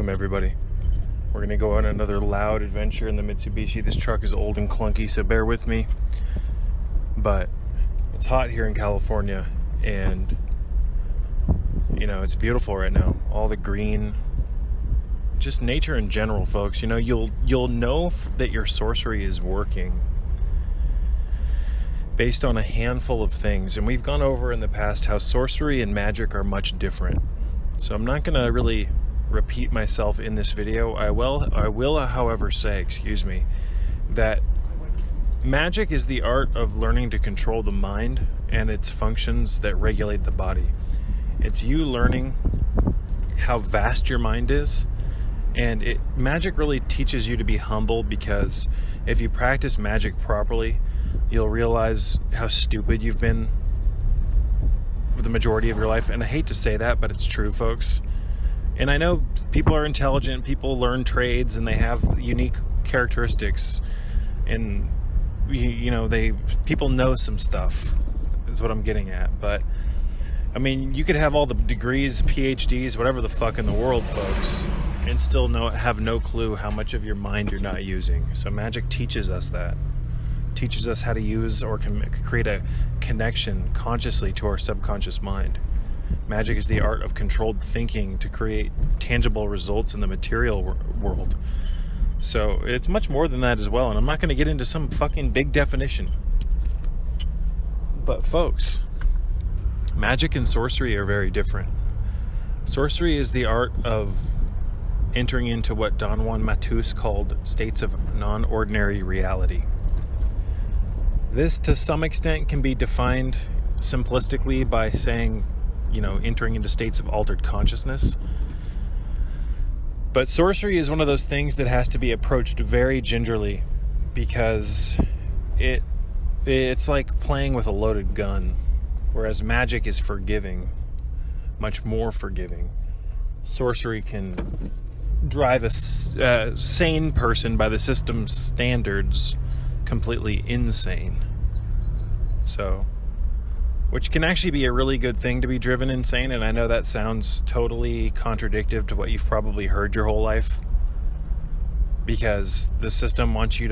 Welcome everybody. We're gonna go on another loud adventure in the Mitsubishi. This truck is old and clunky, so bear with me. But it's hot here in California, and you know, it's beautiful right now. All the green, just nature in general, folks. You know, you'll know that your sorcery is working based on a handful of things, and we've gone over in the past how sorcery and magic are much different. So I'm not gonna really repeat myself in this video. I will, however, say, that magic is the art of learning to control the mind and its functions that regulate the body. It's you learning how vast your mind is, and magic really teaches you to be humble, because if you practice magic properly, you'll realize how stupid you've been for the majority of your life. And I hate to say that, but it's true, folks. And I know people are intelligent, people learn trades, and they have unique characteristics, and people know some stuff, is what I'm getting at. But I mean, you could have all the degrees, PhDs, whatever the fuck in the world, folks, and still have no clue how much of your mind you're not using. So magic teaches us that. Teaches us how to use or create a connection consciously to our subconscious mind. Magic is the art of controlled thinking to create tangible results in the material world. So it's much more than that as well, and I'm not going to get into some fucking big definition. But folks, magic and sorcery are very different. Sorcery is the art of entering into what Don Juan Matus called states of non-ordinary reality. This, to some extent, can be defined simplistically by saying, entering into states of altered consciousness. But sorcery is one of those things that has to be approached very gingerly, because it's like playing with a loaded gun, whereas magic is forgiving, much more forgiving. Sorcery can drive a sane person by the system's standards completely insane. So, which can actually be a really good thing, to be driven insane. And I know that sounds totally contradictory to what you've probably heard your whole life, because the system wants you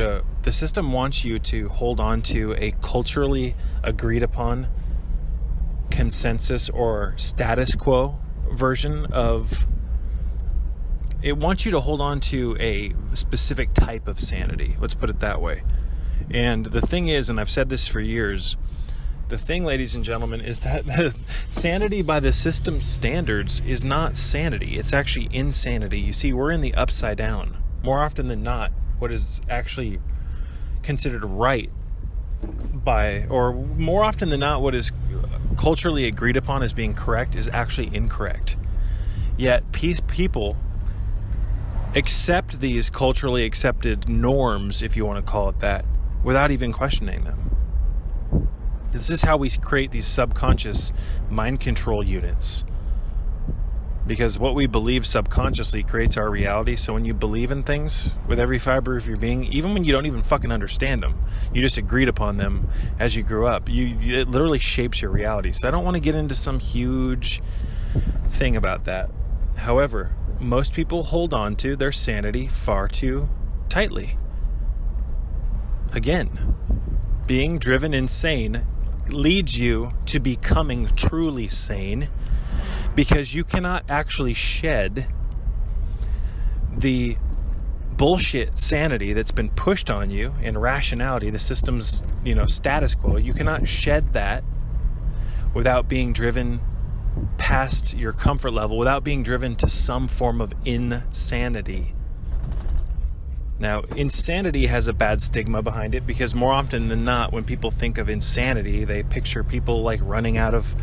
to hold on to a culturally agreed upon consensus or status quo version of it. Wants you to hold on to a specific type of sanity, let's put it that way. And the thing is, and I've said this for years, the thing, ladies and gentlemen, is that the sanity by the system's standards is not sanity. It's actually insanity. You see, we're in the upside down. More often than not, what is actually considered right more often than not, what is culturally agreed upon as being correct is actually incorrect. Yet people accept these culturally accepted norms, if you want to call it that, without even questioning them. This is how we create these subconscious mind control units, because what we believe subconsciously creates our reality. So when you believe in things with every fiber of your being, even when you don't even fucking understand them, you just agreed upon them as you grew up, it literally shapes your reality. So I don't want to get into some huge thing about that. However, most people hold on to their sanity far too tightly. Again, being driven insane leads you to becoming truly sane, because you cannot actually shed the bullshit sanity that's been pushed on you in rationality, the system's, status quo. You cannot shed that without being driven past your comfort level, without being driven to some form of insanity. Now, insanity has a bad stigma behind it, because more often than not, when people think of insanity, they picture people like running out of,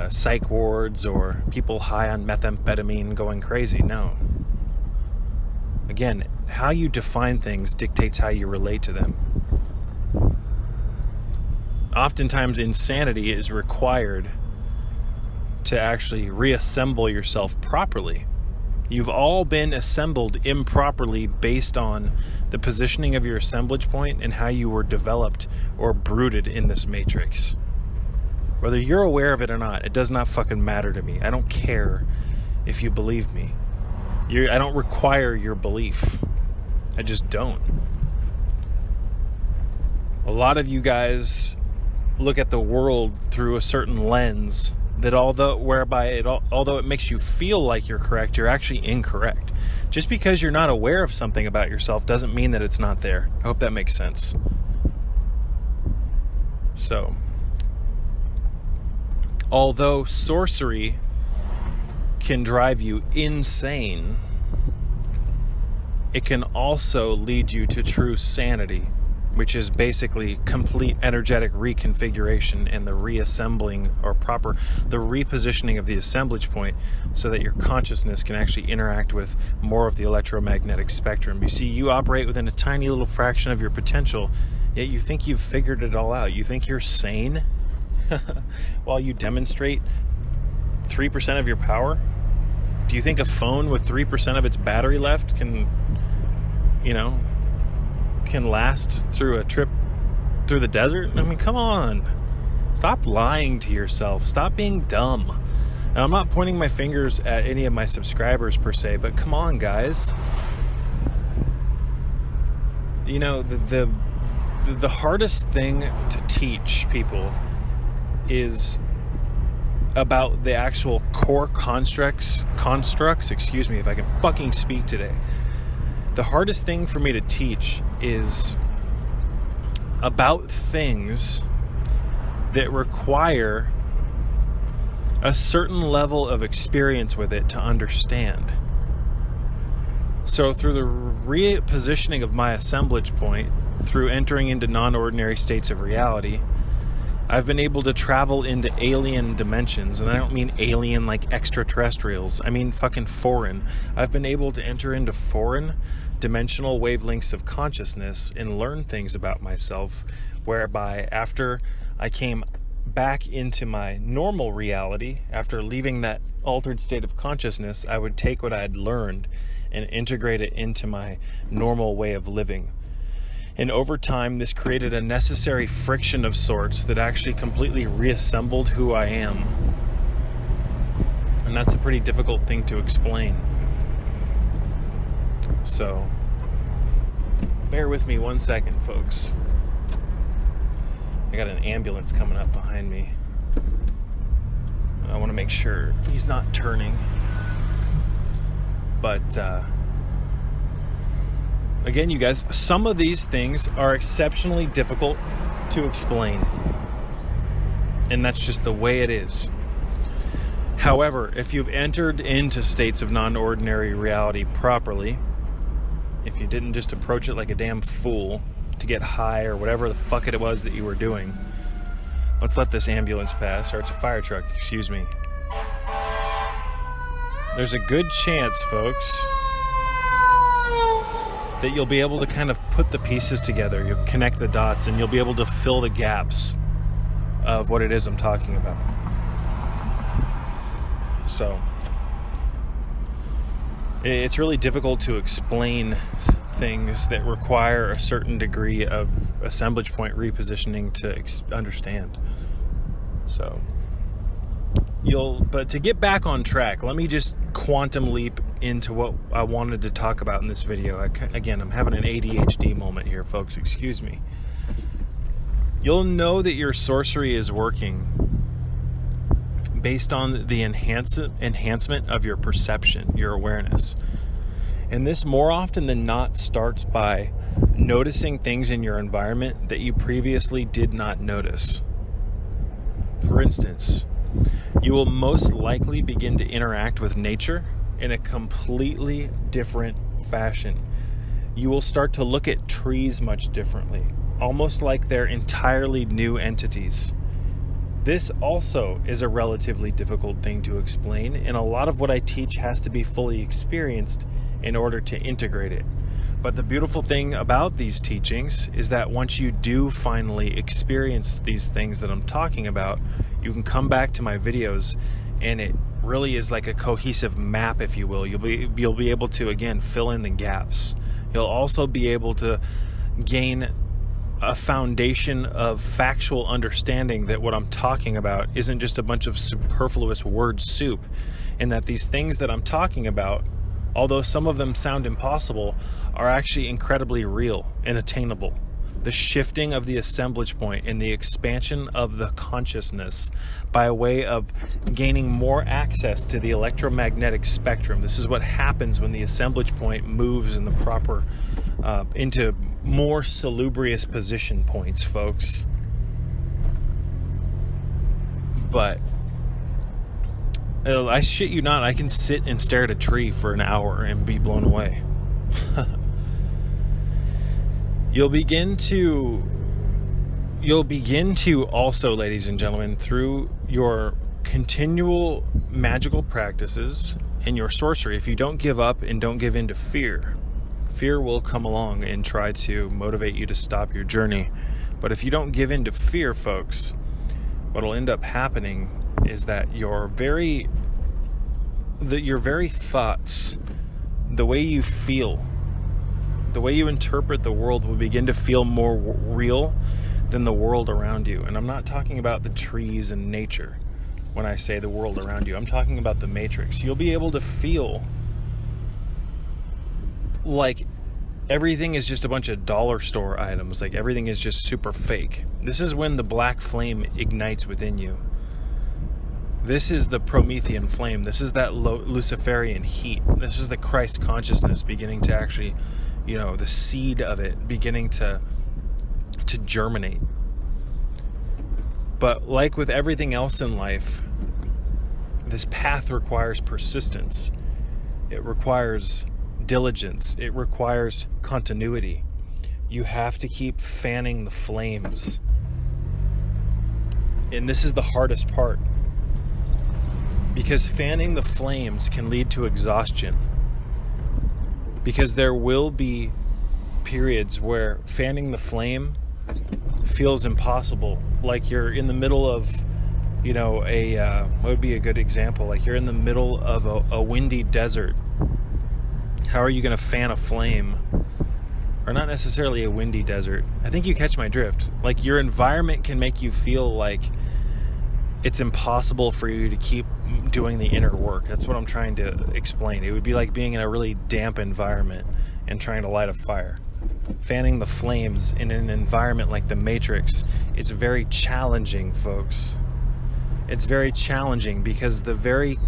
psych wards, or people high on methamphetamine going crazy. No. Again, how you define things dictates how you relate to them. Oftentimes, insanity is required to actually reassemble yourself properly. You've all been assembled improperly based on the positioning of your assemblage point and how you were developed or brooded in this matrix. Whether you're aware of it or not, it does not fucking matter to me. I don't care if you believe me. I don't require your belief. I just don't. A lot of you guys look at the world through a certain lens that although it makes you feel like you're correct, you're actually incorrect. Just because you're not aware of something about yourself doesn't mean that it's not there. I hope that makes sense. So, although sorcery can drive you insane, it can also lead you to true sanity, which is basically complete energetic reconfiguration and the reassembling the repositioning of the assemblage point so that your consciousness can actually interact with more of the electromagnetic spectrum. You see, you operate within a tiny little fraction of your potential, yet you think you've figured it all out. You think you're sane while you demonstrate 3% of your power? Do you think a phone with 3% of its battery left can last through a trip through the desert? I mean, come on. Stop lying to yourself. Stop being dumb. And I'm not pointing my fingers at any of my subscribers per se, but come on, guys. You know, the hardest thing to teach people is about the actual core constructs, excuse me if I can fucking speak today. The hardest thing for me to teach is about things that require a certain level of experience with it to understand. So through the repositioning of my assemblage point, through entering into non-ordinary states of reality, I've been able to travel into alien dimensions, and I don't mean alien like extraterrestrials. I mean fucking foreign. I've been able to enter into foreign dimensional wavelengths of consciousness and learn things about myself, whereby after I came back into my normal reality, after leaving that altered state of consciousness, I would take what I had learned and integrate it into my normal way of living. And over time, this created a necessary friction of sorts that actually completely reassembled who I am. And that's a pretty difficult thing to explain. So, bear with me 1 second, folks. I got an ambulance coming up behind me. I want to make sure he's not turning. But, again, you guys, some of these things are exceptionally difficult to explain. And that's just the way it is. However, if you've entered into states of non-ordinary reality properly, if you didn't just approach it like a damn fool to get high or whatever the fuck it was that you were doing. Let's let this ambulance pass, or it's a fire truck, excuse me. There's a good chance, folks, that you'll be able to kind of put the pieces together. You'll connect the dots and you'll be able to fill the gaps of what it is I'm talking about. So, it's really difficult to explain things that require a certain degree of assemblage point repositioning to understand. So, but to get back on track, let me just quantum leap into what I wanted to talk about in this video. Again, I'm having an ADHD moment here, folks. Excuse me. You'll know that your sorcery is working based on the enhancement of your perception, your awareness. And this more often than not starts by noticing things in your environment that you previously did not notice. For instance, you will most likely begin to interact with nature in a completely different fashion. You will start to look at trees much differently, almost like they're entirely new entities. This also is a relatively difficult thing to explain, and a lot of what I teach has to be fully experienced in order to integrate it. But the beautiful thing about these teachings is that once you do finally experience these things that I'm talking about, you can come back to my videos and it really is like a cohesive map, if you will. You'll be able to, again, fill in the gaps. You'll also be able to gain a foundation of factual understanding that what I'm talking about isn't just a bunch of superfluous word soup. and that these things that I'm talking about, although some of them sound impossible, are actually incredibly real and attainable. The shifting of the assemblage point and the expansion of the consciousness by way of gaining more access to the electromagnetic spectrum. This is what happens when the assemblage point moves in the proper, into more salubrious position points, folks. But I shit you not, I can sit and stare at a tree for an hour and be blown away. You'll begin to also, ladies and gentlemen, through your continual magical practices and your sorcery, if you don't give up and don't give in to fear, fear will come along and try to motivate you to stop your journey. But if you don't give in to fear, folks, what'll end up happening is that your very thoughts, the way you feel, the way you interpret the world will begin to feel more real than the world around you. And I'm not talking about the trees and nature when I say the world around you. I'm talking about the matrix. You'll be able to feel like everything is just a bunch of dollar store items, like everything is just super fake. This is when the black flame ignites within you. This is the Promethean flame. This is that Luciferian heat. This is the Christ consciousness beginning to actually, the seed of it beginning to germinate. But like with everything else in life, this path requires persistence. It requires diligence. It requires continuity. You have to keep fanning the flames. And this is the hardest part, because fanning the flames can lead to exhaustion. Because there will be periods where fanning the flame feels impossible. Like you're in the middle of, what would be a good example? Like you're in the middle of a windy desert. How are you going to fan a flame? Or not necessarily a windy desert. I think you catch my drift. Like your environment can make you feel like it's impossible for you to keep doing the inner work. That's what I'm trying to explain. It would be like being in a really damp environment and trying to light a fire. Fanning the flames in an environment like the Matrix is very challenging, folks. It's very challenging because the very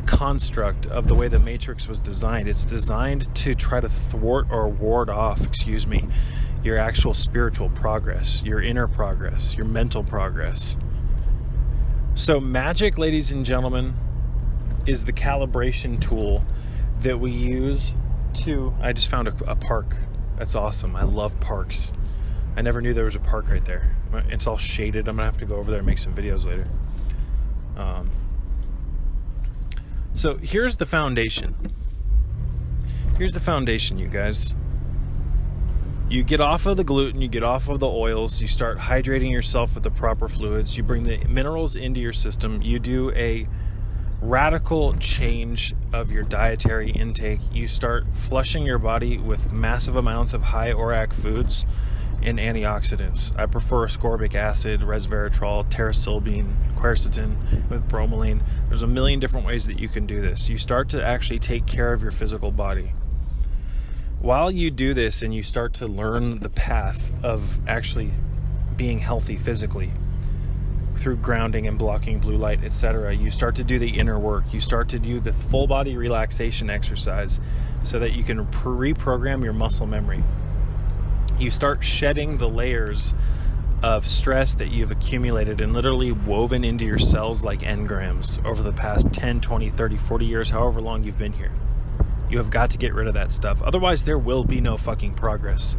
construct of the way the Matrix was designed, it's designed to try to thwart or ward off, your actual spiritual progress, your inner progress, your mental progress. So magic, ladies and gentlemen, is the calibration tool that we use to... I just found a park. That's awesome. I love parks. I never knew there was a park right there. It's all shaded. I'm going to have to go over there and make some videos later. So here's the foundation. Here's the foundation, you guys. You get off of the gluten, you get off of the oils, you start hydrating yourself with the proper fluids, you bring the minerals into your system, you do a radical change of your dietary intake, you start flushing your body with massive amounts of high ORAC foods and antioxidants. I prefer ascorbic acid, resveratrol, pterosylbene, quercetin with bromelain. There's a million different ways that you can do this. You start to actually take care of your physical body. While you do this and you start to learn the path of actually being healthy physically through grounding and blocking blue light, etc., you start to do the inner work. You start to do the full body relaxation exercise so that you can reprogram your muscle memory. You start shedding the layers of stress that you've accumulated and literally woven into your cells like engrams over the past 10, 20, 30, 40 years, however long you've been here. You have got to get rid of that stuff. Otherwise, there will be no fucking progress.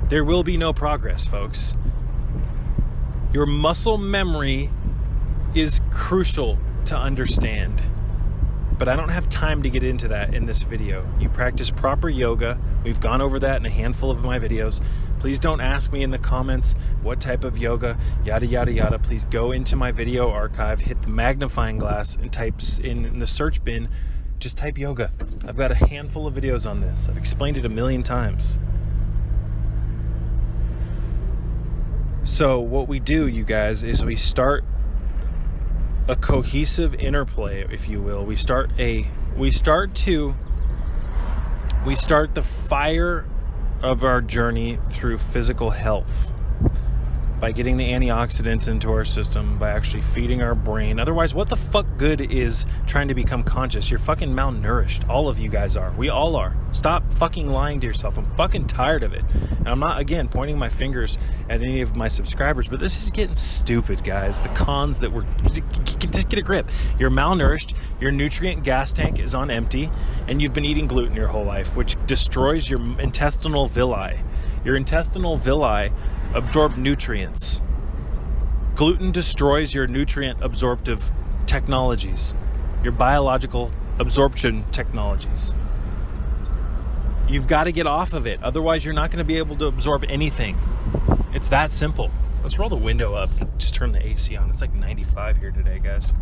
There will be no progress, folks. Your muscle memory is crucial to understand. But I don't have time to get into that in this video. You practice proper yoga. We've gone over that in a handful of my videos. Please don't ask me in the comments what type of yoga, yada, yada, yada. Please go into my video archive, hit the magnifying glass, and type in the search bin, just type yoga. I've got a handful of videos on this. I've explained it a million times. So what we do, you guys, is we start a cohesive interplay, if you will. We start the fire of our journey through physical health by getting the antioxidants into our system, by actually feeding our brain. Otherwise, what the fuck good is trying to become conscious? You're fucking malnourished. All of you guys are. We all are. Stop fucking lying to yourself. I'm fucking tired of it. And I'm not, again, pointing my fingers at any of my subscribers, but this is getting stupid, guys. The cons that we're... Just get a grip. You're malnourished, your nutrient gas tank is on empty, and you've been eating gluten your whole life, which destroys your intestinal villi. Your intestinal villi absorb nutrients. Gluten destroys your nutrient absorptive technologies, your biological absorption technologies. You've got to get off of it. Otherwise, you're not going to be able to absorb anything. It's that simple. Let's roll the window up. Just turn the AC on. It's like 95 here today, guys.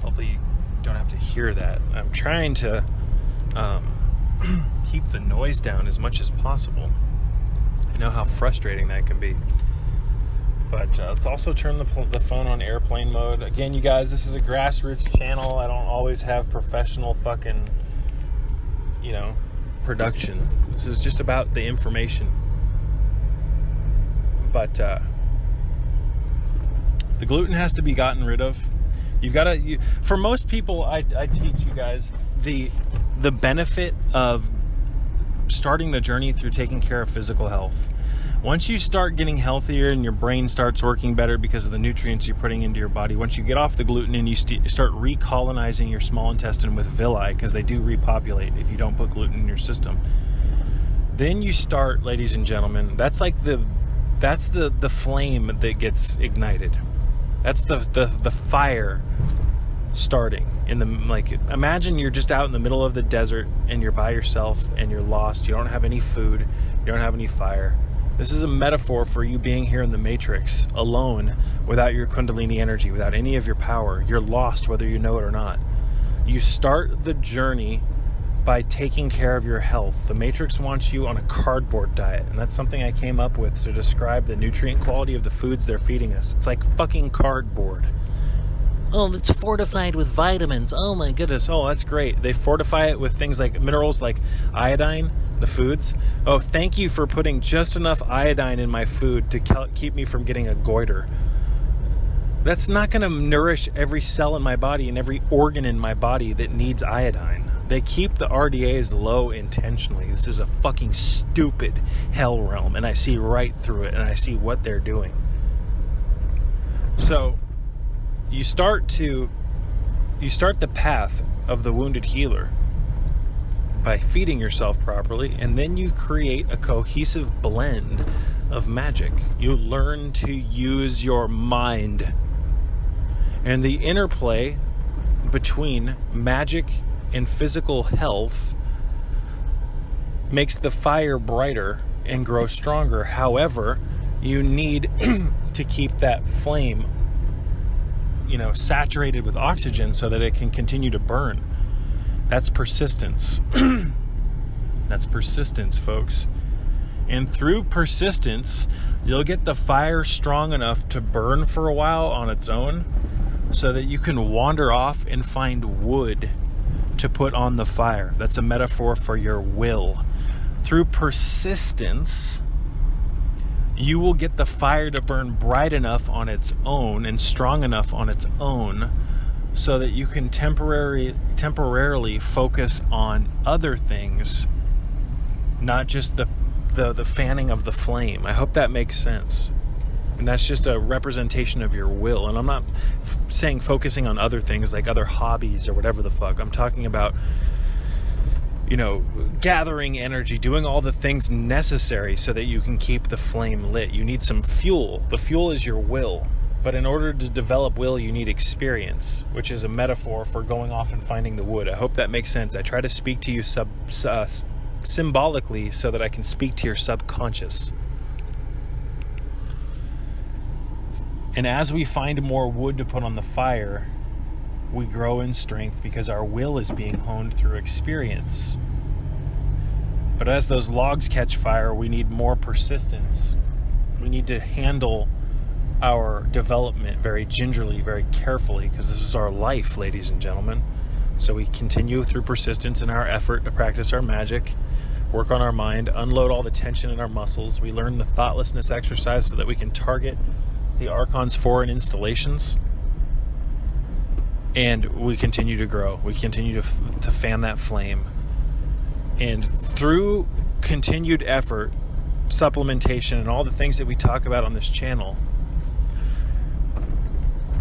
Hopefully you don't have to hear that. I'm trying to keep the noise down as much as possible. I know how frustrating that can be. But let's also turn the phone on airplane mode. Again, you guys, this is a grassroots channel. I don't always have professional fucking, production. This is just about the information. But the gluten has to be gotten rid of. You've got to... For most people, I teach you guys the benefit of starting the journey through taking care of physical health. Once you start getting healthier and your brain starts working better because of the nutrients you're putting into your body, once you get off the gluten and you start recolonizing your small intestine with villi, because they do repopulate if you don't put gluten in your system, then you start, ladies and gentlemen, that's the flame that gets ignited. That's the fire starting in the, imagine you're just out in the middle of the desert and you're by yourself and you're lost. You don't have any food, you don't have any fire. This is a metaphor for you being here in the Matrix, alone, without your Kundalini energy, without any of your power. You're lost whether you know it or not. You start the journey by taking care of your health. The Matrix wants you on a cardboard diet, and that's something I came up with to describe the nutrient quality of the foods they're feeding us. It's like fucking cardboard. Oh, it's fortified with vitamins. Oh my goodness. Oh, that's great. They fortify it with things like minerals like iodine, the foods. Oh, thank you for putting just enough iodine in my food to keep me from getting a goiter. That's not going to nourish every cell in my body and every organ in my body that needs iodine. They keep the RDAs low intentionally. This is a fucking stupid hell realm, and I see right through it, and I see what they're doing. So you start the path of the wounded healer by feeding yourself properly, and then you create a cohesive blend of magic. You learn to use your mind. And the interplay between magic and physical health makes the fire brighter and grow stronger. However, you need to keep that flame, saturated with oxygen so that it can continue to burn. That's persistence. That's persistence, folks. And through persistence, you'll get the fire strong enough to burn for a while on its own so that you can wander off and find wood to put on the fire. That's a metaphor for your will. Through persistence, you will get the fire to burn bright enough on its own and strong enough on its own so that you can temporarily focus on other things, not just the fanning of the flame. I hope that makes sense. And that's just a representation of your will. And I'm not saying focusing on other things like other hobbies or whatever the fuck. I'm talking about, gathering energy, doing all the things necessary so that you can keep the flame lit. You need some fuel. The fuel is your will. But in order to develop will, you need experience, which is a metaphor for going off and finding the wood. I hope that makes sense. I try to speak to you symbolically so that I can speak to your subconscious. And as we find more wood to put on the fire, we grow in strength because our will is being honed through experience. But as those logs catch fire, we need more persistence. We need to handle our development very gingerly, very carefully, because this is our life, ladies and gentlemen. So we continue through persistence in our effort to practice our magic, work on our mind, unload all the tension in our muscles. We learn the thoughtlessness exercise so that we can target the Archon's foreign installations. And we continue to grow. We continue to fan that flame. And through continued effort, supplementation, and all the things that we talk about on this channel,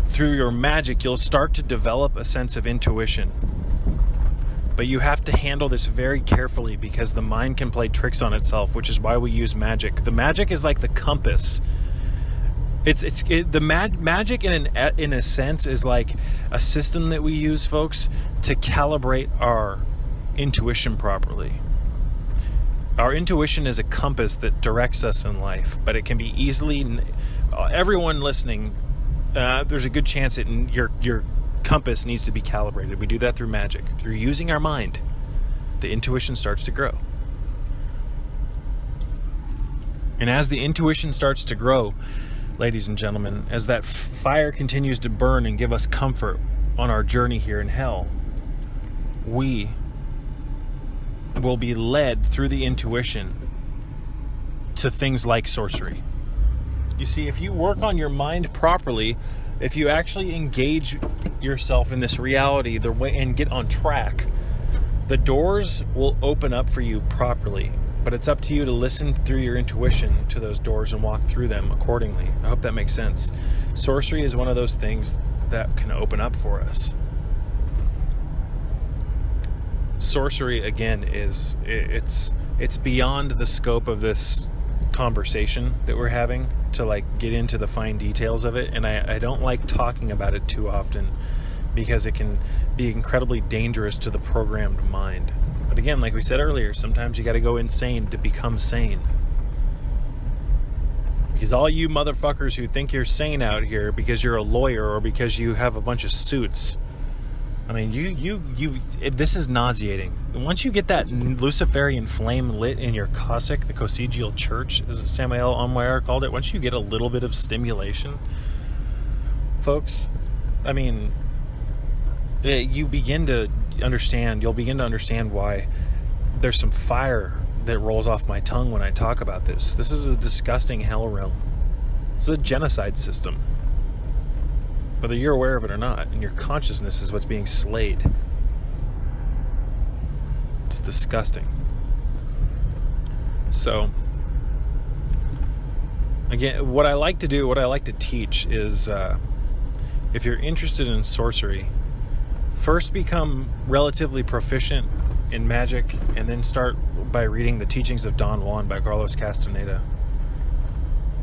through your magic, you'll start to develop a sense of intuition. But you have to handle this very carefully, because the mind can play tricks on itself, which is why we use magic. The magic is like the compass. Magic in a sense is like a system that we use, folks, to calibrate our intuition properly. Our intuition is a compass that directs us in life, but it can be easily, everyone listening, there's a good chance that your compass needs to be calibrated. We do that through magic. Through using our mind, the intuition starts to grow. And as the intuition starts to grow, ladies and gentlemen, as that fire continues to burn and give us comfort on our journey here in hell, we will be led through the intuition to things like sorcery. You see, if you work on your mind properly, if you actually engage yourself in this reality the way and get on track, the doors will open up for you properly. But it's up to you to listen through your intuition to those doors and walk through them accordingly. I hope that makes sense. Sorcery is one of those things that can open up for us. Sorcery, again, it's beyond the scope of this conversation that we're having to like get into the fine details of it, and I don't like talking about it too often because it can be incredibly dangerous to the programmed mind. But again, like we said earlier, sometimes you got to go insane to become sane. Because all you motherfuckers who think you're sane out here because you're a lawyer or because you have a bunch of suits, I mean, this is nauseating. Once you get that Luciferian flame lit in your Cossack, the Cosigial Church, as Samael Onwire called it, once you get a little bit of stimulation, folks, I mean, you'll begin to understand why there's some fire that rolls off my tongue when I talk about this. This is a disgusting hell realm. It's a genocide system. Whether you're aware of it or not, and your consciousness is what's being slayed. It's disgusting. So, again, what I like to do, what I like to teach is, if you're interested in sorcery, first become relatively proficient in magic, and then start by reading the Teachings of Don Juan by Carlos Castaneda.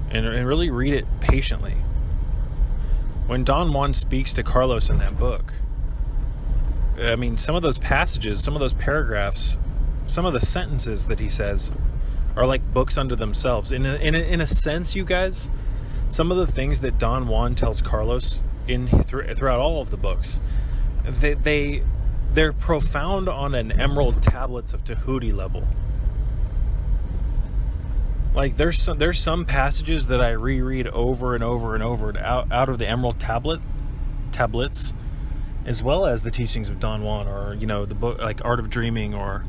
And really read it patiently. When Don Juan speaks to Carlos in that book, I mean, some of those passages, some of those paragraphs, some of the sentences that he says are like books unto themselves. In a sense, you guys, some of the things that Don Juan tells Carlos throughout all of the books, they're profound on an Emerald Tablets of Tahuti level. Like there's some passages that I reread over and over and over out of the Emerald Tablets, as well as the Teachings of Don Juan, or the book like Art of Dreaming, or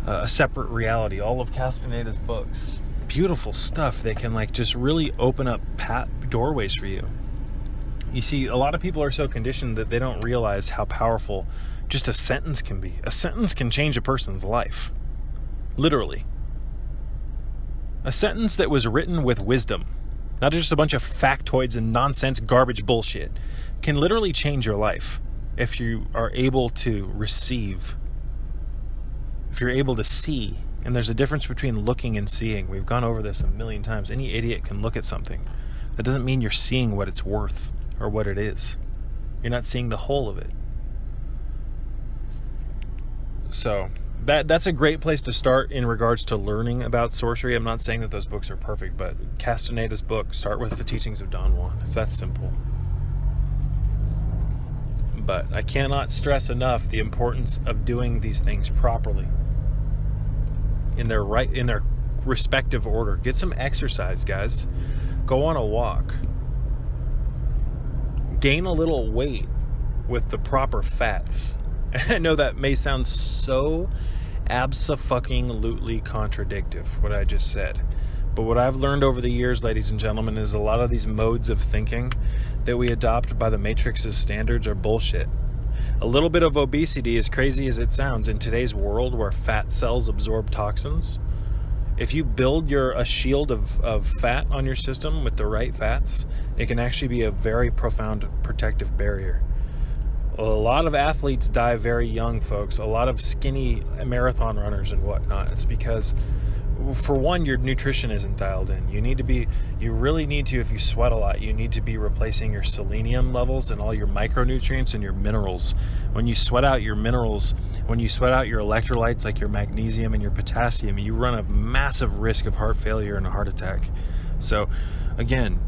A Separate Reality. All of Castaneda's books, beautiful stuff. They can like just really open up doorways for you. You see, a lot of people are so conditioned that they don't realize how powerful just a sentence can be. A sentence can change a person's life, literally. A sentence that was written with wisdom, not just a bunch of factoids and nonsense garbage bullshit, can literally change your life if you are able to receive, if you're able to see. And there's a difference between looking and seeing. We've gone over this a million times. Any idiot can look at something. That doesn't mean you're seeing what it's worth or what it is. You're not seeing the whole of it. So that's a great place to start in regards to learning about sorcery. I'm not saying that those books are perfect, but Castaneda's book, start with the Teachings of Don Juan. It's that simple. But I cannot stress enough the importance of doing these things properly, in their respective order. Get some exercise, guys. go on a walk, gain a little weight with the proper fats. I know that may sound so abso-fucking-lutely contradictive, what I just said. But what I've learned over the years, ladies and gentlemen, is a lot of these modes of thinking that we adopt by the Matrix's standards are bullshit. A little bit of obesity, as crazy as it sounds, in today's world where fat cells absorb toxins, if you build a shield of fat on your system with the right fats, it can actually be a very profound protective barrier. A lot of athletes die very young, folks. A lot of skinny marathon runners and whatnot. It's because, for one, your nutrition isn't dialed in. You really need to, if you sweat a lot, you need to be replacing your selenium levels and all your micronutrients and your minerals. When you sweat out your minerals, when you sweat out your electrolytes like your magnesium and your potassium, you run a massive risk of heart failure and a heart attack. So, again,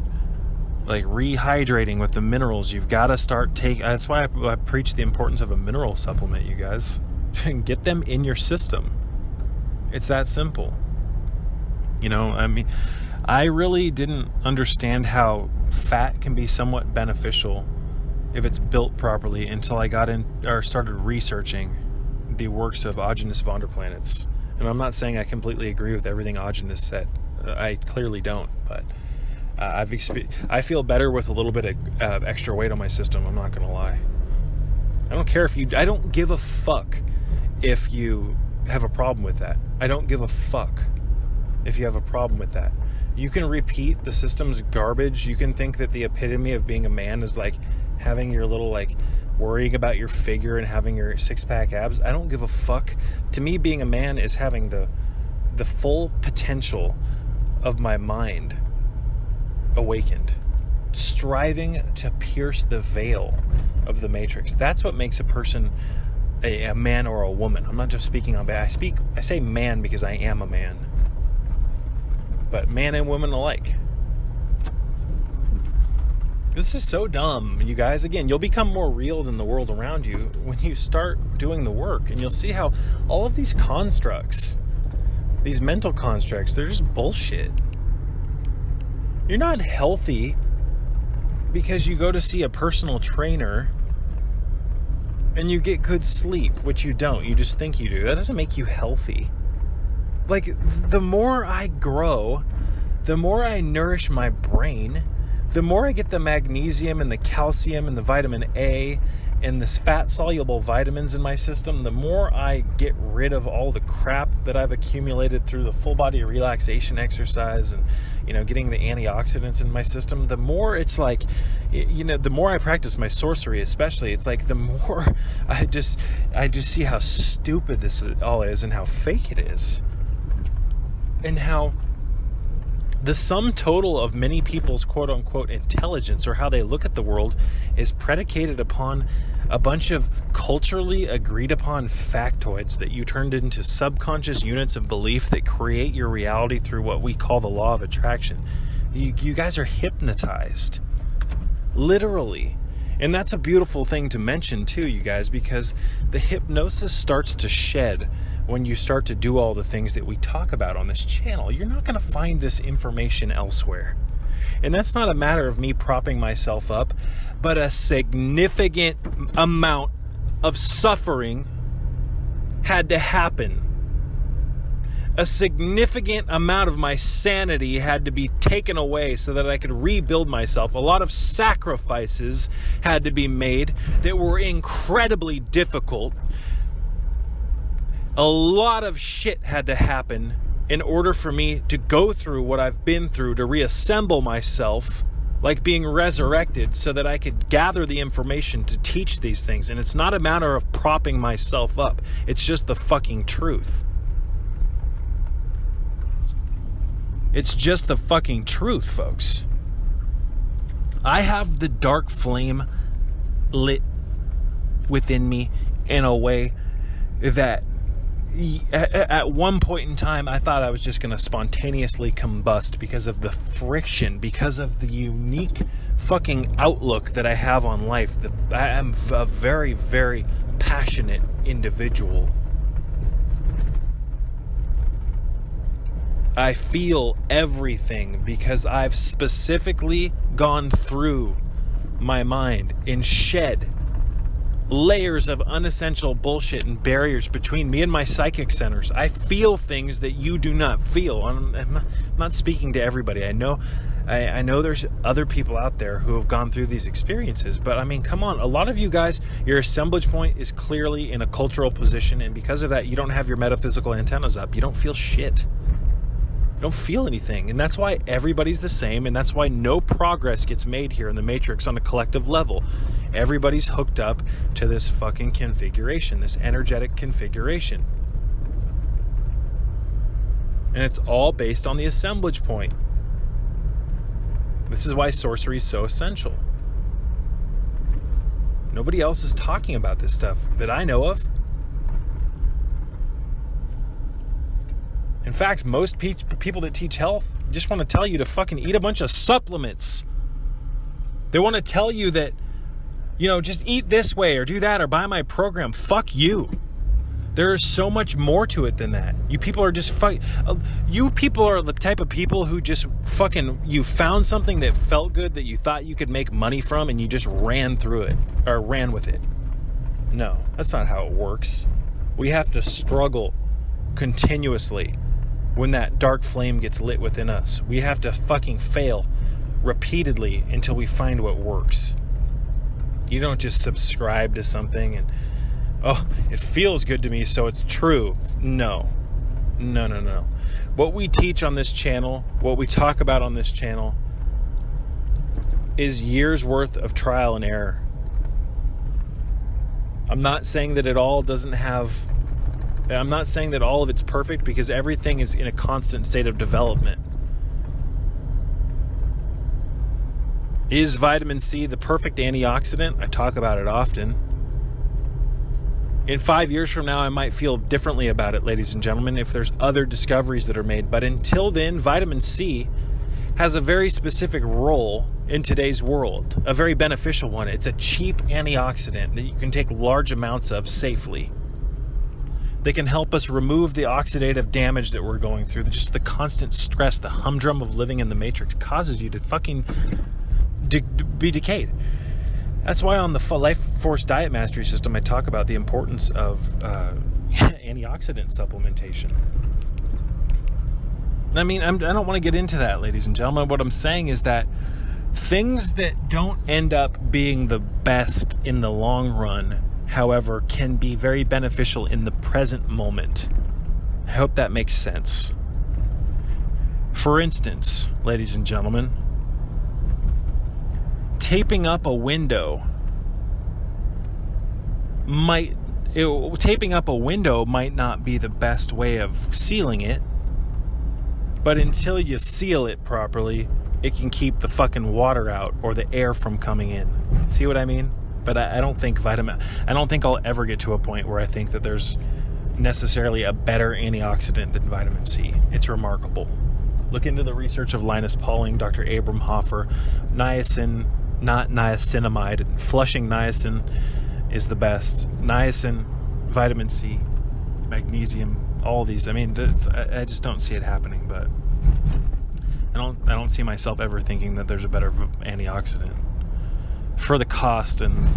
like rehydrating with the minerals, you've got to start taking. That's why I preach the importance of a mineral supplement, you guys. Get them in your system. It's that simple. You know, I mean, I really didn't understand how fat can be somewhat beneficial if it's built properly until I got in or started researching the works of Augenis von der Planets. And I'm not saying I completely agree with everything Augenis said. I clearly don't, but I feel better with a little bit of extra weight on my system. I'm not gonna lie. I don't care I don't give a fuck if you have a problem with that. I don't give a fuck if you have a problem with that. You can repeat the system's garbage. You can think that the epitome of being a man is like having your little like worrying about your figure and having your six-pack abs. I don't give a fuck. To me, being a man is having the full potential of my mind awakened, striving to pierce the veil of the Matrix. That's what makes a person a man or a woman. I'm not just speaking on behalf. I say man because I am a man, but man and woman alike. This is so dumb, you guys. Again, you'll become more real than the world around you when you start doing the work, and you'll see how all of these constructs, these mental constructs, they're just bullshit. You're not healthy because you go to see a personal trainer and you get good sleep, which you don't. You just think you do. That doesn't make you healthy. Like, the more I grow, the more I nourish my brain, the more I get the magnesium and the calcium and the vitamin A and this fat-soluble vitamins in my system, the more I get rid of all the crap that I've accumulated through the full-body relaxation exercise and, you know, getting the antioxidants in my system, the more it's like, you know, the more I practice my sorcery especially, it's like the more I just see how stupid this all is and how fake it is. And how the sum total of many people's quote-unquote intelligence, or how they look at the world, is predicated upon a bunch of culturally agreed-upon factoids that you turned into subconscious units of belief that create your reality through what we call the law of attraction. You guys are hypnotized. Literally. And that's a beautiful thing to mention too, you guys, because the hypnosis starts to shed when you start to do all the things that we talk about on this channel. You're not going to find this information elsewhere. And that's not a matter of me propping myself up, but a significant amount of suffering had to happen. A significant amount of my sanity had to be taken away so that I could rebuild myself. A lot of sacrifices had to be made that were incredibly difficult. A lot of shit had to happen in order for me to go through what I've been through, to reassemble myself like being resurrected so that I could gather the information to teach these things. And it's not a matter of propping myself up. It's just the fucking truth. It's just the fucking truth, folks. I have the dark flame lit within me in a way that at one point in time I thought I was just going to spontaneously combust because of the friction, because of the unique fucking outlook that I have on life. I am a very, very passionate individual. I feel everything because I've specifically gone through my mind and shed layers of unessential bullshit and barriers between me and my psychic centers. I feel things that you do not feel. I'm not speaking to everybody. I know there's other people out there who have gone through these experiences, but I mean, come on. A lot of you guys, your assemblage point is clearly in a cultural position, and because of that, you don't have your metaphysical antennas up. You don't feel shit. You don't feel anything, and that's why everybody's the same, and that's why no progress gets made here in the Matrix on a collective level. Everybody's hooked up to this fucking configuration, this energetic configuration. And it's all based on the assemblage point. This is why sorcery is so essential. Nobody else is talking about this stuff that I know of. In fact, most people that teach health just want to tell you to fucking eat a bunch of supplements. They want to tell you that, just eat this way or do that or buy my program. Fuck you. There is so much more to it than that. You people are just you people are the type of people who just you found something that felt good that you thought you could make money from and you just ran through it or ran with it. No, that's not how it works. We have to struggle continuously when that dark flame gets lit within us. We have to fucking fail repeatedly until we find what works. You don't just subscribe to something and, it feels good to me, so it's true. No. What we teach on this channel, what we talk about on this channel, is years worth of trial and error. I'm not saying that I'm not saying that all of it's perfect, because everything is in a constant state of development. Is vitamin C the perfect antioxidant? I talk about it often. In 5 years from now, I might feel differently about it, ladies and gentlemen, if there's other discoveries that are made. But until then, vitamin C has a very specific role in today's world, a very beneficial one. It's a cheap antioxidant that you can take large amounts of safely. They can help us remove the oxidative damage that we're going through. Just the constant stress, the humdrum of living in the Matrix causes you to fucking be decayed. That's why on the Life Force Diet Mastery System, I talk about the importance of antioxidant supplementation. I mean, I don't want to get into that, ladies and gentlemen. What I'm saying is that things that don't end up being the best in the long run, however, can be very beneficial in the present moment. I hope that makes sense. For instance, ladies and gentlemen, taping up a window might not be the best way of sealing it, but until you seal it properly, it can keep the fucking water out or the air from coming in. See what I mean? But I don't think I'll ever get to a point where I think that there's necessarily a better antioxidant than vitamin C. It's remarkable. Look into the research of Linus Pauling, Dr. Abram Hoffer. Niacin, not niacinamide. Flushing niacin is the best. Niacin, vitamin C, magnesium, all these. I mean, I just don't see it happening, but I don't see myself ever thinking that there's a better antioxidant for the cost and,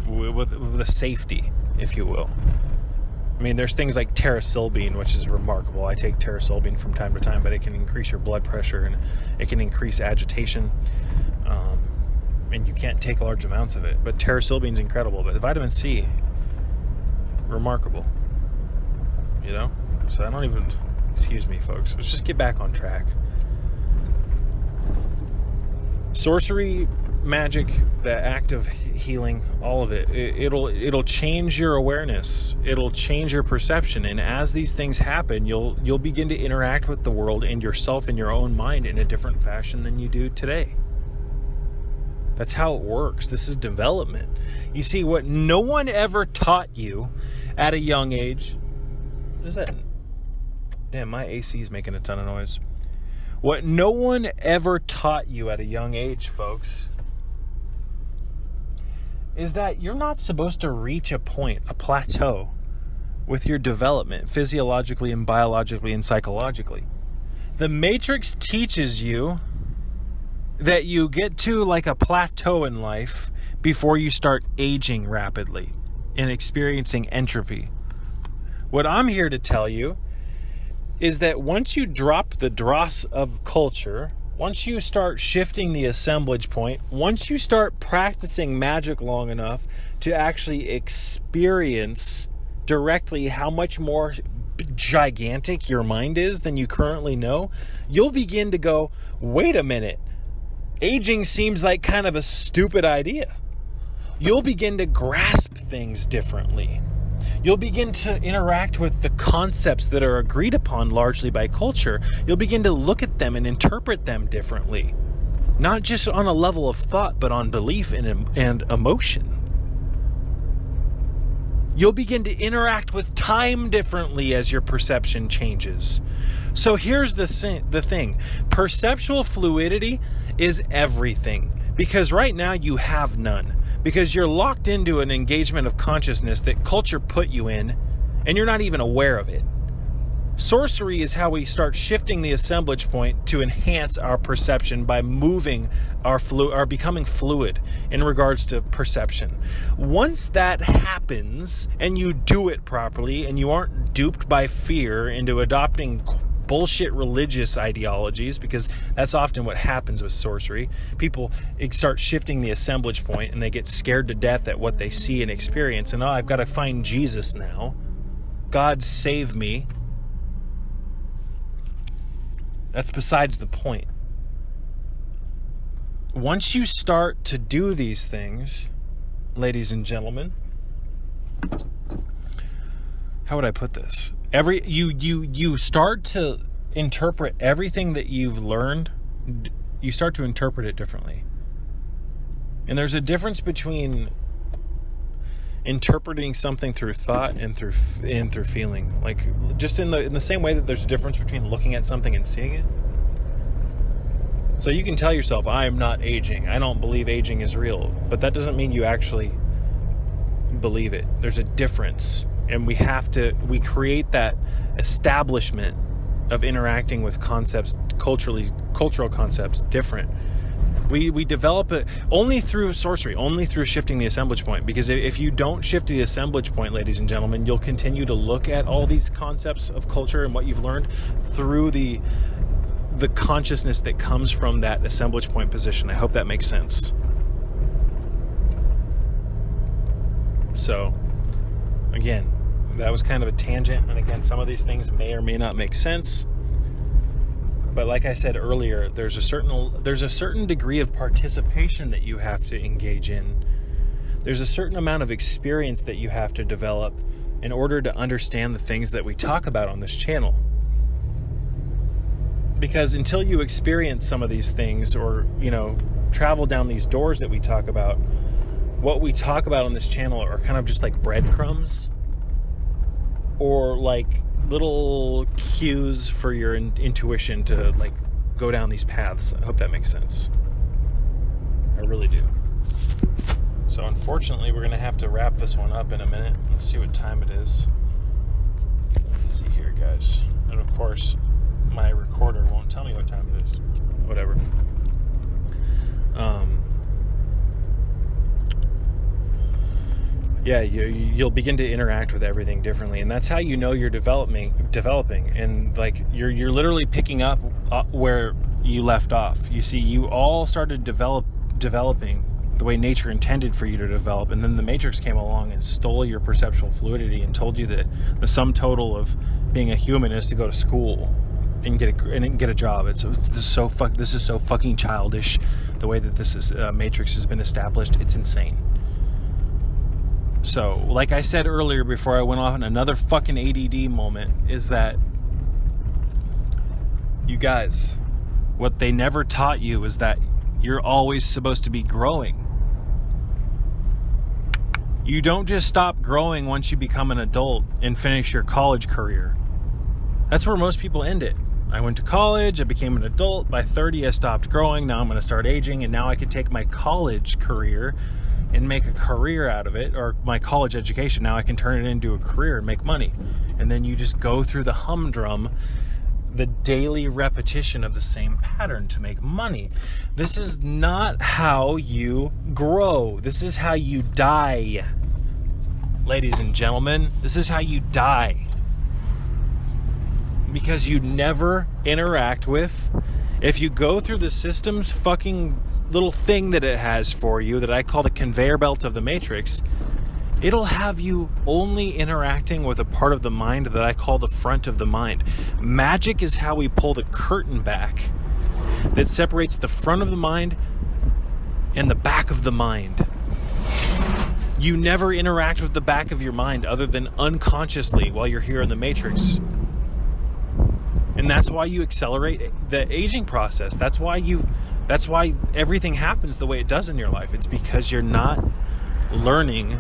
with the safety, if you will. I mean, there's things like pterosylbene, which is remarkable. I take pterosylbene from time to time, but it can increase your blood pressure and it can increase agitation. And you can't take large amounts of it. But pterosylbene is incredible. But vitamin C, remarkable. So I don't even... Excuse me, folks. Let's just get back on track. Sorcery Magick, the act of healing, all of it, it'll change your awareness. It'll change your perception. And as these things happen, you'll begin to interact with the world and yourself in your own mind in a different fashion than you do today. That's how it works. This is development. You see, what no one ever taught you at a young age... What is that? Damn, my AC is making a ton of noise. What no one ever taught you at a young age, folks, is that you're not supposed to reach a point, a plateau, with your development, physiologically and biologically and psychologically. The Matrix teaches you that you get to like a plateau in life before you start aging rapidly and experiencing entropy. What I'm here to tell you is that once you drop the dross of culture, once you start shifting the assemblage point, once you start practicing magic long enough to actually experience directly how much more gigantic your mind is than you currently know, you'll begin to go, wait a minute, aging seems like kind of a stupid idea. You'll begin to grasp things differently. You'll begin to interact with the concepts that are agreed upon largely by culture. You'll begin to look at them and interpret them differently. Not just on a level of thought, but on belief and emotion. You'll begin to interact with time differently as your perception changes. So here's the thing. Perceptual fluidity is everything. Because right now you have none. Because you're locked into an engagement of consciousness that culture put you in, and you're not even aware of it. Sorcery is how we start shifting the assemblage point to enhance our perception by moving our becoming fluid in regards to perception. Once that happens, and you do it properly, and you aren't duped by fear into adopting bullshit religious ideologies, because that's often what happens with sorcery. People start shifting the assemblage point and they get scared to death at what they see and experience, and I've got to find Jesus now. God save me. That's besides the point. Once you start to do these things, ladies and gentlemen, how would I put this? You start to interpret everything that you've learned. You start to interpret it differently. And there's a difference between interpreting something through thought and through feeling. Like, just in the same way that there's a difference between looking at something and seeing it. So you can tell yourself, I am not aging. I don't believe aging is real. But that doesn't mean you actually believe it. There's a difference. And we create that establishment of interacting with concepts, cultural concepts different. We develop it only through sorcery, only through shifting the assemblage point. Because if you don't shift the assemblage point, ladies and gentlemen, you'll continue to look at all these concepts of culture and what you've learned through the consciousness that comes from that assemblage point position. I hope that makes sense. So, again, that was kind of a tangent, and again, some of these things may or may not make sense. But like I said earlier, there's a certain degree of participation that you have to engage in. There's a certain amount of experience that you have to develop in order to understand the things that we talk about on this channel. Because until you experience some of these things, or, travel down these doors that we talk about, what we talk about on this channel are kind of just like breadcrumbs, or like little cues for your intuition to like go down these paths. I hope that makes sense. I really do. So unfortunately, we're going to have to wrap this one up in a minute. Let's see what time it is. Let's see here, guys. And of course, my recorder won't tell me what time it is. Whatever. Yeah, you'll begin to interact with everything differently, and that's how you know you're developing, and like you're literally picking up where you left off. You see, you all started developing the way nature intended for you to develop, and then the Matrix came along and stole your perceptual fluidity and told you that the sum total of being a human is to go to school and get a job. This is so fucking childish. The way that this Matrix has been established, it's insane. So, like I said earlier before I went off on another fucking ADD moment, is that, you guys, what they never taught you is that you're always supposed to be growing. You don't just stop growing once you become an adult and finish your college career. That's where most people end it. I went to college, I became an adult, by 30 I stopped growing, now I'm going to start aging, and now I can take my college career and make a career out of it, or my college education, now I can turn it into a career and make money. And then you just go through the humdrum the daily repetition of the same pattern to make money. This is not how you grow. This is how you die. Ladies and gentlemen, this is how you die. Because you never interact with, if you go through the system's fucking little thing that it has for you, that I call the conveyor belt of the Matrix, it'll have you only interacting with a part of the mind that I call the front of the mind. Magic is how we pull the curtain back that separates the front of the mind and the back of the mind. You never interact with the back of your mind other than unconsciously while you're here in the Matrix. And that's why you accelerate the aging process. That's why everything happens the way it does in your life. It's because you're not learning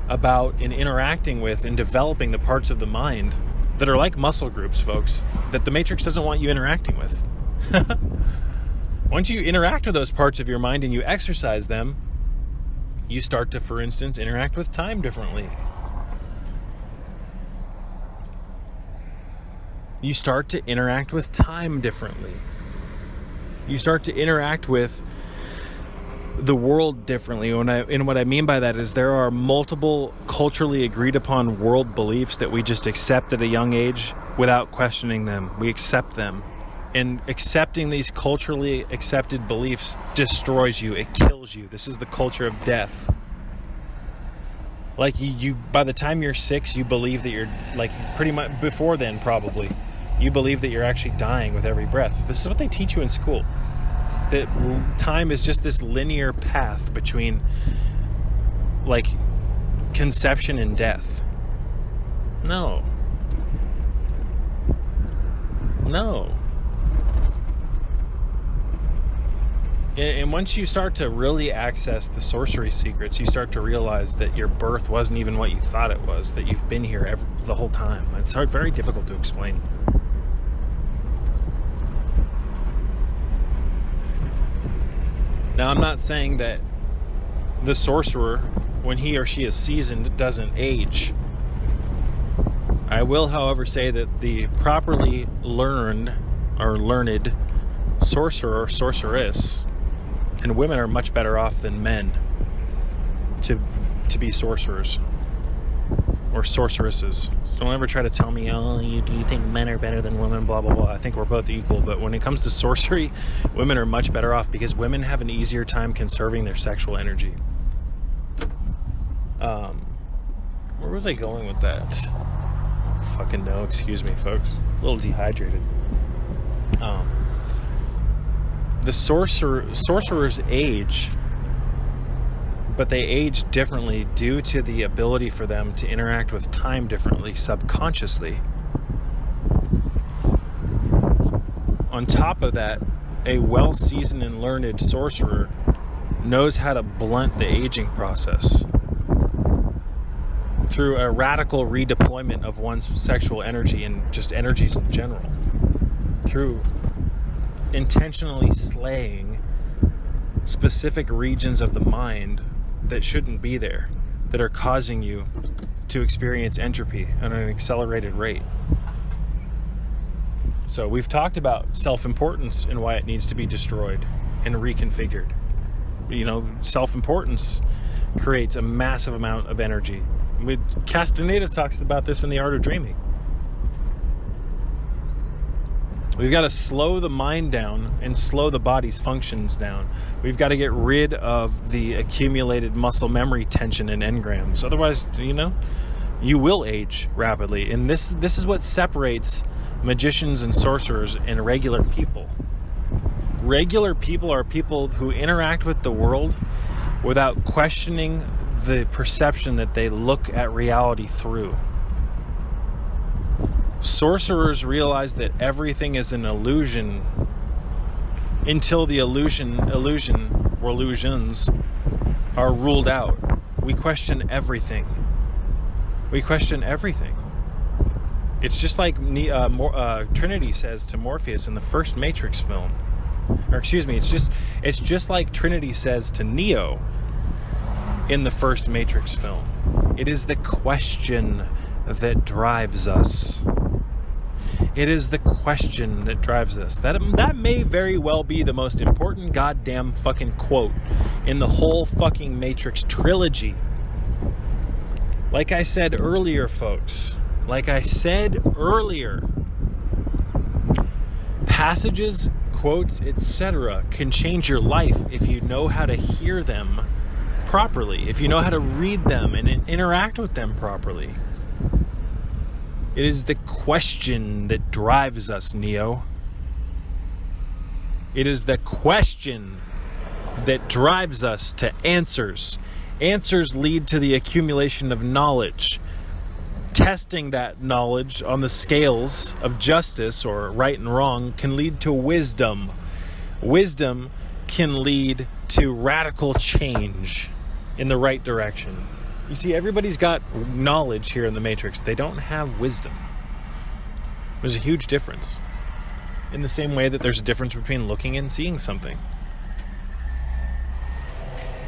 about and interacting with and developing the parts of the mind that are like muscle groups, folks, that the Matrix doesn't want you interacting with. Once you interact with those parts of your mind and you exercise them, you start to, for instance, interact with time differently. You start to interact with time differently. You start to interact with the world differently. And what I mean by that is there are multiple culturally agreed upon world beliefs that we just accept at a young age without questioning them. We accept them. And accepting these culturally accepted beliefs destroys you. It kills you. This is the culture of death. Like you by the time you're 6, you believe that you're, like, pretty much before then probably, you believe that you're actually dying with every breath. This is what they teach you in school. That time is just this linear path between, like, conception and death. No. And once you start to really access the sorcery secrets, you start to realize that your birth wasn't even what you thought it was, that you've been here the whole time. It's very difficult to explain. Now, I'm not saying that the sorcerer, when he or she is seasoned, doesn't age. I will, however, say that the properly learned or learned sorcerer or sorceress, and women are much better off than men to be sorcerers or sorceresses. So don't ever try to tell me, oh, you think men are better than women, blah, blah, blah. I think we're both equal. But when it comes to sorcery, women are much better off because women have an easier time conserving their sexual energy. Where was I going with that? Fucking no, excuse me, folks. A little dehydrated. The sorcerers age, but they age differently due to the ability for them to interact with time differently subconsciously. On top of that, a well-seasoned and learned sorcerer knows how to blunt the aging process through a radical redeployment of one's sexual energy and just energies in general, through intentionally slaying specific regions of the mind that shouldn't be there, that are causing you to experience entropy at an accelerated rate. So we've talked about self-importance and why it needs to be destroyed and reconfigured. You know, self-importance creates a massive amount of energy. Castaneda talks about this in The Art of Dreaming. We've got to slow the mind down and slow the body's functions down. We've got to get rid of the accumulated muscle memory tension and engrams. Otherwise, you will age rapidly. And this is what separates magicians and sorcerers and regular people. Regular people are people who interact with the world without questioning the perception that they look at reality through. Sorcerers realize that everything is an illusion until the illusions are ruled out. We question everything. It's just like Trinity says to Morpheus in the first Matrix film. Or excuse me, it's just like Trinity says to Neo in the first Matrix film. It is the question that drives us. It is the question that drives us. That may very well be the most important goddamn fucking quote in the whole fucking Matrix trilogy. Like I said earlier, folks. Like I said earlier. Passages, quotes, etc. can change your life if you know how to hear them properly. If you know how to read them and interact with them properly. It is the question that drives us, Neo. It is the question that drives us to answers. Answers lead to the accumulation of knowledge. Testing that knowledge on the scales of justice or right and wrong can lead to wisdom. Wisdom can lead to radical change in the right direction. You see, everybody's got knowledge here in the Matrix. They don't have wisdom. There's a huge difference. In the same way that there's a difference between looking and seeing something.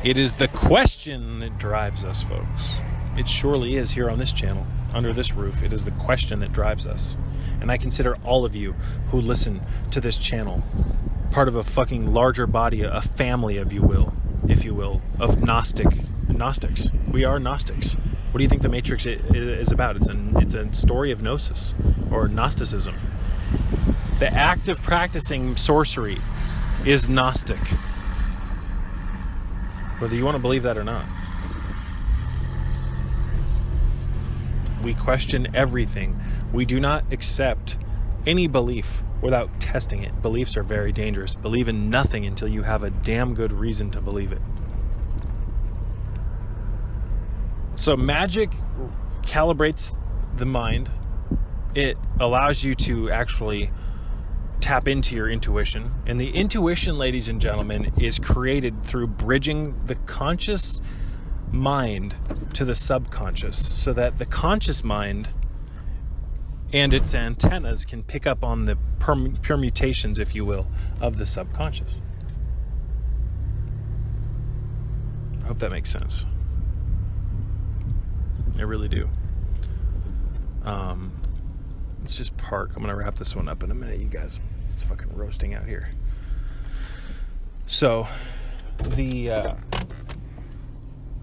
It is the question that drives us, folks. It surely is here on this channel, under this roof. It is the question that drives us. And I consider all of you who listen to this channel part of a fucking larger body, a family, if you will, of Gnostics. We are Gnostics. What do you think the Matrix is about? It's a story of Gnosis or Gnosticism. The act of practicing sorcery is Gnostic. Whether you want to believe that or not. We question everything. We do not accept any belief without testing it. Beliefs are very dangerous. Believe in nothing until you have a damn good reason to believe it. So magic calibrates the mind. It allows you to actually tap into your intuition. And the intuition, ladies and gentlemen, is created through bridging the conscious mind to the subconscious, so that the conscious mind and its antennas can pick up on the permutations, if you will, of the subconscious. I hope that makes sense. I really do. Let's just park. I'm going to wrap this one up in a minute, you guys. It's fucking roasting out here. So,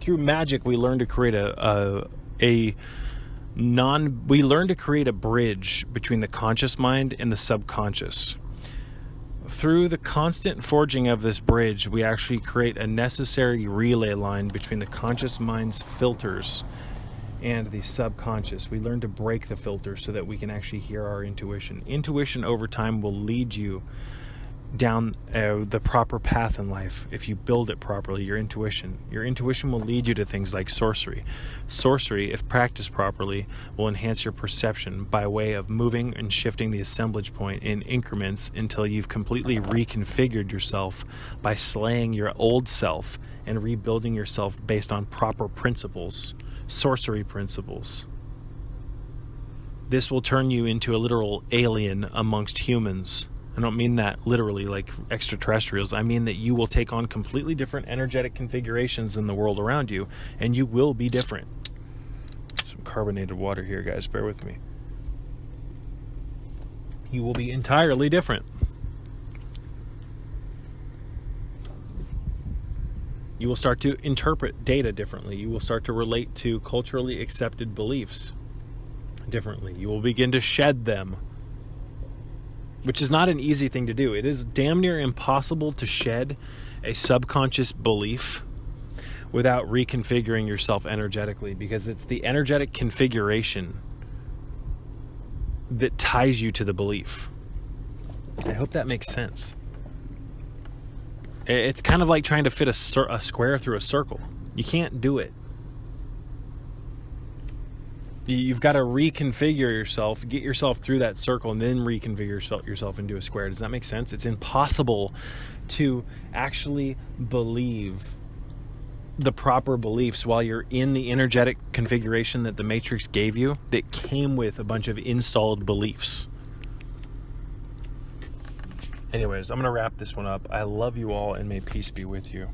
through magic, we learn to create we learn to create a bridge between the conscious mind and the subconscious. Through the constant forging of this bridge, we actually create a necessary relay line between the conscious mind's filters and the subconscious. We learn to break the filter so that we can actually hear our intuition. Intuition over time will lead you down the proper path in life if you build it properly. Your intuition will lead you to things like sorcery. Sorcery, if practiced properly, will enhance your perception by way of moving and shifting the assemblage point in increments until you've completely reconfigured yourself by slaying your old self and rebuilding yourself based on proper principles, sorcery principles. This will turn you into a literal alien amongst humans. I don't mean that literally like extraterrestrials. I mean that you will take on completely different energetic configurations in the world around you, and you will be different. Some carbonated water here, guys. Bear with me. You will be entirely different. You will start to interpret data differently. You will start to relate to culturally accepted beliefs differently. You will begin to shed them, which is not an easy thing to do. It is damn near impossible to shed a subconscious belief without reconfiguring yourself energetically, because it's the energetic configuration that ties you to the belief. I hope that makes sense. It's kind of like trying to fit a square through a circle. You can't do it. You've got to reconfigure yourself, get yourself through that circle, and then reconfigure yourself into a square. Does that make sense? It's impossible to actually believe the proper beliefs while you're in the energetic configuration that the Matrix gave you that came with a bunch of installed beliefs. Anyways, I'm going to wrap this one up. I love you all, and may peace be with you.